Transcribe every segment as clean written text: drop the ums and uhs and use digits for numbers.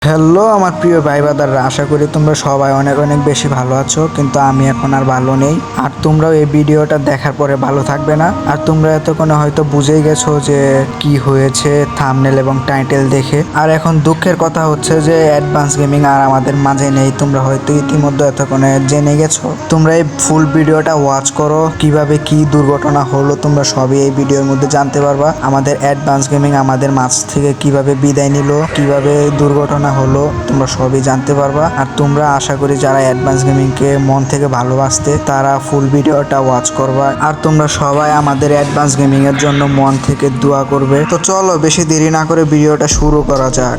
Hello আমার প্রিয় ভাই বাদাররা, আশা করি তোমরা সবাই অনেক অনেক বেশি ভালো আছো। কিন্তু আমি এখন আর ভালো নেই। আর তোমরাও এই ভিডিওটা দেখার পরে ভালো থাকবে না। আর তোমরা এতক্ষণে হয়তো বুঝেই গেছো যে কি হয়েছে থাম্বনেল এবং টাইটেল দেখে। আর এখন দুঃখের কথা হচ্ছে যে অ্যাডভান্স গেমিং আর আমাদের মাঝে নেই। তোমরা হয়তো ইতিমধ্যে এতক্ষণে জেনে গেছো। তোমরা এই ফুল ভিডিওটা ওয়াচ করো, কিভাবে কি দুর্ঘটনা হলো তোমরা সবই এই ভিডিওর মধ্যে জানতে পারবা। আমাদের অ্যাডভান্স গেমিং আমাদের মাঝ থেকে কিভাবে বিদায় নিল, কিভাবে দুর্ঘটনা হলো তোমরা সবই জানতে পারবা। আর তোমরা আশা করি যারা অ্যাডভান্স গেমিং কে মন থেকে ভালোবাসতে তারা ফুল ভিডিওটা ওয়াচ করবা। আর তোমরা সবাই আমাদের অ্যাডভান্স গেমিং এর জন্য মন থেকে দোয়া করবে। তো চলো বেশি দেরি না করে ভিডিওটা শুরু করা যাক।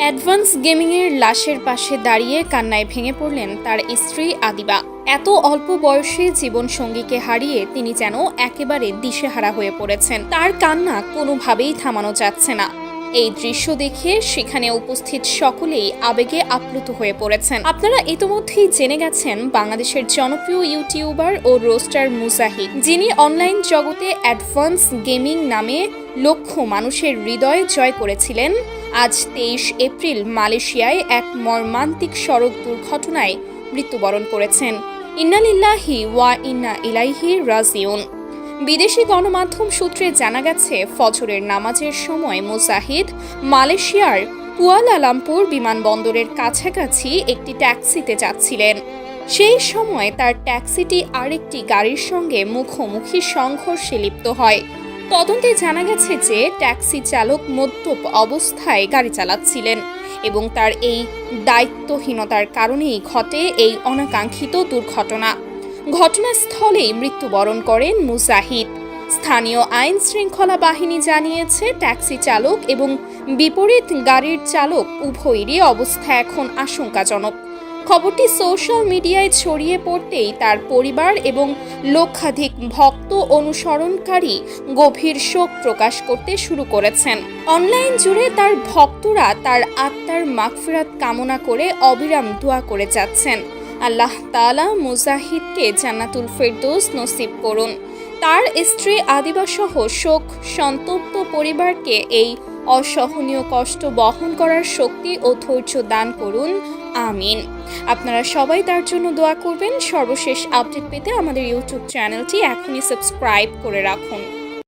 অ্যাডভান্স গেমিংয়ের লাশের পাশে দাঁড়িয়ে কান্নায় ভেঙে পড়লেন তার স্ত্রী আদিবা। এত অল্প বয়সে জীবন সঙ্গীকে হারিয়ে তিনি যেন একেবারে দিশেহারা হয়ে পড়েছেন। তার কান্না কোনোভাবেই থামানো যাচ্ছে না। এই দৃশ্য দেখে সেখানে উপস্থিত সকলেই আবেগে আপ্লুত হয়ে পড়েছেন। আপনারা ইতিমধ্যেই জেনে গেছেন বাংলাদেশের জনপ্রিয় ইউটিউবার ও রোস্টার মুজাহিদ, যিনি অনলাইন জগতে অ্যাডভান্স গেমিং নামে লক্ষ মানুষের হৃদয় জয় করেছিলেন। আজ 23 এপ্রিল মালয়েশিয়ায় এক মর্মান্তিক সড়ক দুর্ঘটনায় মৃত্যুবরণ করেছেন। ইন্না লিল্লাহি ওয়া ইন্না ইলাইহি রাজিউন। বিদেশি গণমাধ্যম সূত্রে জানা গেছে, ফজরের নামাজের সময় মুজাহিদ মালয়েশিয়ার কুয়ালালামপুর বিমানবন্দরের কাছাকাছি একটি ট্যাক্সিতে যাচ্ছিলেন। সেই সময় তার ট্যাক্সিটি আরেকটি গাড়ির সঙ্গে মুখোমুখি সংঘর্ষে লিপ্ত হয়। তদন্তে জানা গেছে যে ট্যাক্সি চালক মদ্যপ অবস্থায় গাড়ি চালাচ্ছিলেন এবং তার এই দায়িত্বহীনতার কারণেই ঘটে এই অনাকাঙ্ক্ষিত দুর্ঘটনা। ঘটনাস্থলেই মৃত্যুবরণ করেন মুজাহিদ। স্থানীয় আইন শৃঙ্খলা বাহিনী জানিয়েছে, ট্যাক্সি চালক এবং বিপরীত গাড়ির চালক উভয়েরই অবস্থা এখন আশঙ্কাজনক। খবরটি সোশ্যাল মিডিয়ায় ছড়িয়ে পড়তেই তার পরিবার এবং লক্ষাধিক ভক্ত অনুসরণকারী গভীর শোক প্রকাশ করতে শুরু করেছেন। অনলাইন জুড়ে তার ভক্তরা তার আত্মার মাগফিরাত কামনা করে অবিরাম দোয়া করে যাচ্ছেন। আল্লাহ তাআলা মুজাহিদকে জান্নাতুল ফেরদৌস নসিব করুন। তার স্ত্রী আদিবা সহ শোক সন্তপ্ত পরিবারকে এই অসহনীয় কষ্ট বহন করার শক্তি ও ধৈর্য দান করুন, আমিন। আপনারা সবাই তার জন্য দোয়া করবেন। সর্বশেষ আপডেট পেতে আমাদের ইউটিউব চ্যানেলটি এখনই সাবস্ক্রাইব করে রাখুন।